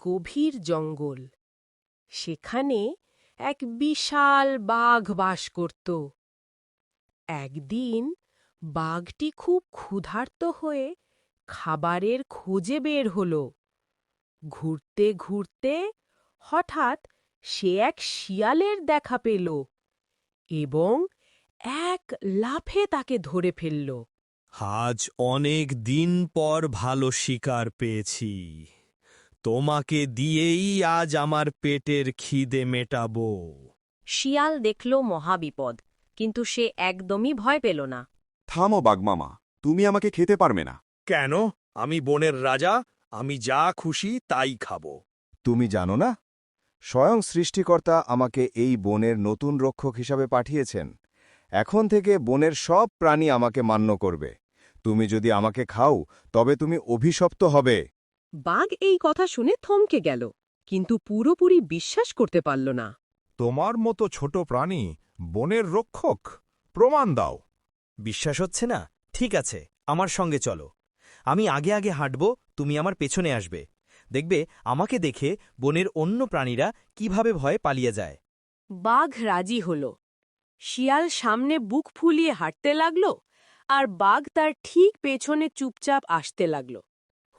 গভীর জঙ্গল। সেখানে এক বিশাল বাঘ বাস করত। একদিন বাঘটি খুব ক্ষুধার্ত হয়ে খাবারের খোঁজে বের হল। ঘুরতে ঘুরতে হঠাৎ সে এক শিয়ালের দেখা পেল এবং এক লাফে তাকে ধরে ফেলল। আজ অনেক দিন পর ভালো শিকার পেয়েছি। তোমাকে দিয়েই আজ আমার পেটের খিদে মেটাবো। শিয়াল দেখল মহাবিপদ, কিন্তু সে একদমই ভয় পেল না। থামো বাঘমামা, তুমি আমাকে খেতে পারবে না। কেন? আমি বনের রাজা, আমি যা খুশি তাই খাবো। তুমি জানো না, স্বয়ং সৃষ্টিকর্তা আমাকে এই বনের নতুন রক্ষক হিসাবে পাঠিয়েছেন। এখন থেকে বনের সব প্রাণী আমাকে মান্য করবে। তুমি যদি আমাকে খাও তবে তুমি অভিশপ্ত হবে। বাঘ এই কথা শুনে থমকে গেল, কিন্তু পুরোপুরি বিশ্বাস করতে পারল না। তোমার মতো ছোট প্রাণী বনের রক্ষক? প্রমাণ দাও। বিশ্বাস হচ্ছে না? ঠিক আছে, আমার সঙ্গে চলো। আমি আগে আগে হাঁটব, তুমি আমার পেছনে আসবে। দেখবে আমাকে দেখে বনের অন্য প্রাণীরা কিভাবে ভয়ে পালিয়ে যায়। বাঘ রাজি হল। শিয়াল সামনে বুক ফুলিয়ে হাঁটতে লাগল, আর বাঘ তার ঠিক পেছনে চুপচাপ আসতে লাগল।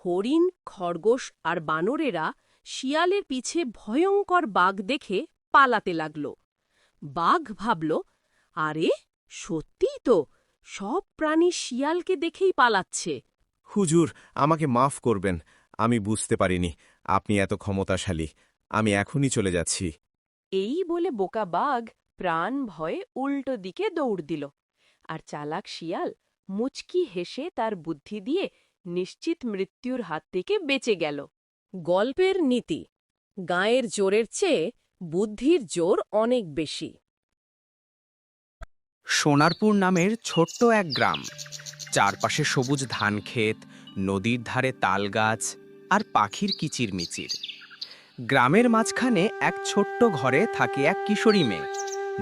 হরিণ, খরগোশ আর বানরেরা শিয়ালের পিছে ভয়ঙ্কর বাঘ দেখে পালাতে লাগল। বাঘ ভাবল, আরে সত্যিই তো, সব প্রাণী শিয়ালকে দেখেই পালাচ্ছে। হুজুর, আমাকে মাফ করবেন, আমি বুঝতে পারিনি আপনি এত ক্ষমতাশালী। আমি এখনই চলে যাচ্ছি। এই বলে বোকা বাঘ প্রাণ ভয়ে উল্টো দিকে দৌড় দিল, আর চালাক শিয়াল মুচকি হেসে তার বুদ্ধি দিয়ে নিশ্চিত মৃত্যুর হাত থেকে বেঁচে গেল। গল্পের নীতি: গায়ের জোরের চেয়ে বুদ্ধির জোর অনেক বেশি। সোনারপুর নামের ছোট্ট এক গ্রাম। চারপাশে সবুজ ধানক্ষেত, নদীর ধারে তালগাছ আর পাখির কিচিরমিচির। গ্রামের মাঝখানে এক ছোট্ট ঘরে থাকে এক কিশোরী মেয়ে।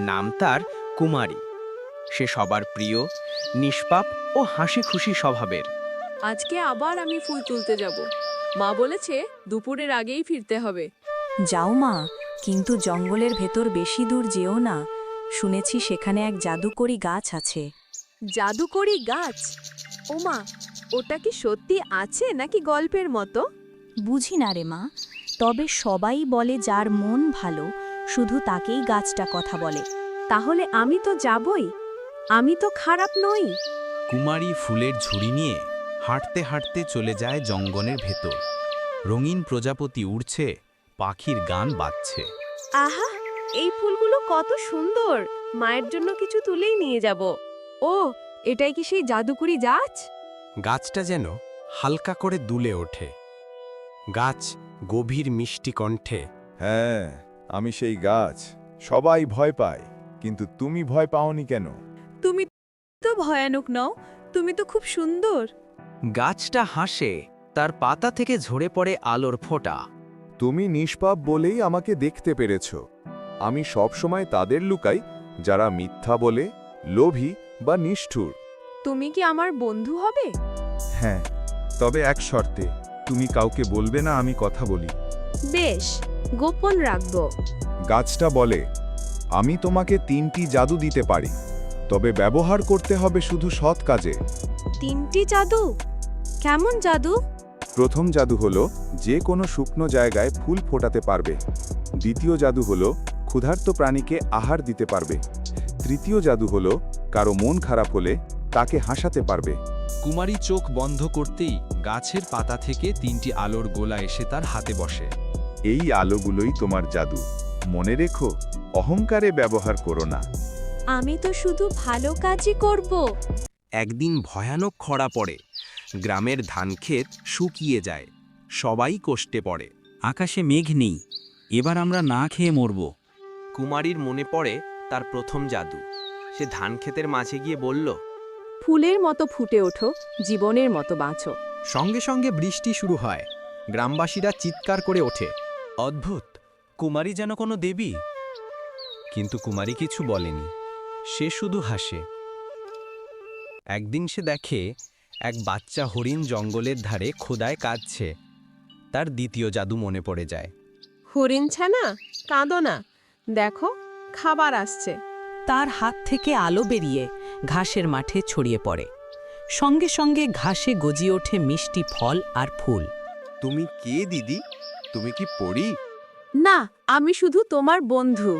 নাম তার কুমারী। সে সবার প্রিয়, নিষ্পাপ ও হাসি খুশি স্বভাবের। আজকে আবার আমি ফুল তুলতে যাব। মা বলেছে দুপুরের আগেই ফিরতে হবে। যাও মা, কিন্তু জঙ্গলের ভেতর বেশি দূর যেও না। শুনেছি সেখানে এক জাদুকরি গাছ আছে। জাদুকরি গাছ? ওমা, ওটা কি সত্যি আছে নাকি গল্পের মতো? বুঝি না রে মা, তবে সবাই বলে যার মন ভালো শুধু তাকেই গাছটা কথা বলে। তাহলে আমি তো যাবই, আমি তো খারাপ নই। কুমারী ফুলের ঝুড়ি নিয়ে হাঁটতে হাঁটতে চলে যায় জঙ্গলের ভেতর। রঙিন প্রজাপতি উড়ছে, পাখির গান বাজছে। আহা, এই ফুলগুলো কত সুন্দর! মায়ের জন্য কিছু তুলেই নিয়ে যাব। ও, এটাই কি সেই জাদুকরি গাছ? গাছটা যেন হালকা করে দুলে ওঠে। গাছ গভীর মিষ্টি কণ্ঠে, হ্যাঁ, আমি সেই গাছ। সবাই ভয় পায়, কিন্তু তুমি ভয় পাওনি কেন? তুমি তো ভয়ানক নও, তুমি তো খুব সুন্দর। গাছটা হাসে, তার পাতা থেকে ঝরে পড়ে আলোর ফোঁটা। তুমি নিষ্পাপ বলেই আমাকে দেখতে পেরেছ। আমি সবসময় তাদের লুকাই যারা মিথ্যা বলে, লোভী বা নিষ্ঠুর। তুমি কি আমার বন্ধু হবে? হ্যাঁ, তবে এক শর্তে, তুমি কাউকে বলবে না আমি কথা বলি। বেশ, গোপন রাখব। গাছটা বলে, আমি তোমাকে 3টি জাদু দিতে পারি, তবে ব্যবহার করতে হবে শুধু সৎ কাজে। 3টি জাদু? কেমন জাদু? প্রথম জাদু হলো যে কোনো শুকনো জায়গায় ফুল ফোটাতে পারবে। দ্বিতীয় জাদু হলো ক্ষুধার্ত প্রাণীকে আহার দিতে পারবে। তৃতীয় জাদু হলো কারো মন খারাপ হলে তাকে হাসাতে পারবে। কুমারী চোখ বন্ধ করতেই গাছের পাতা থেকে 3টি আলোর গোলা এসে তার হাতে বসে। এই আলোগুলোই তোমার জাদু। মনে রেখো, অহংকারে ব্যবহার করো না। আমি তো শুধু ভালো কাজই করব। একদিন ভয়ানক খরা পড়ে। গ্রামের ধানক্ষেত শুকিয়ে যায়। সবাই কষ্টে পড়ে। আকাশে মেঘ নেই, এবার আমরা না খেয়ে মরব। কুমারীর মনে পড়ে তার প্রথম জাদু। সে ধানক্ষেতের মাঝে গিয়ে বলল, ফুলের মতো ফুটে ওঠো, জীবনের মতো বাঁচো। সঙ্গে সঙ্গে বৃষ্টি শুরু হয়। গ্রামবাসীরা চিৎকার করে ওঠে, অদ্ভুত, কুমারী যেন কোনো দেবী। কিন্তু কুমারী কিছু বলেনি, সে শুধু হাসে। একদিন সে দেখে এক বাচ্চা হরিণ জঙ্গলের ধারে খোদায় কাঁদছে। তার দ্বিতীয় জাদু মনে পড়ে যায়। হরিণ ছানা কাঁদো না, দেখো খাবার আসছে। তার হাত থেকে আলো বেরিয়ে ঘাসের মাঠে ছড়িয়ে পড়ে। সঙ্গে সঙ্গে ঘাসে গজিয়ে ওঠে মিষ্টি ফল আর ফুল। তুমি কে দিদি? তুমি কি পড়ি? না, আমি শুধু তোমার বন্ধু।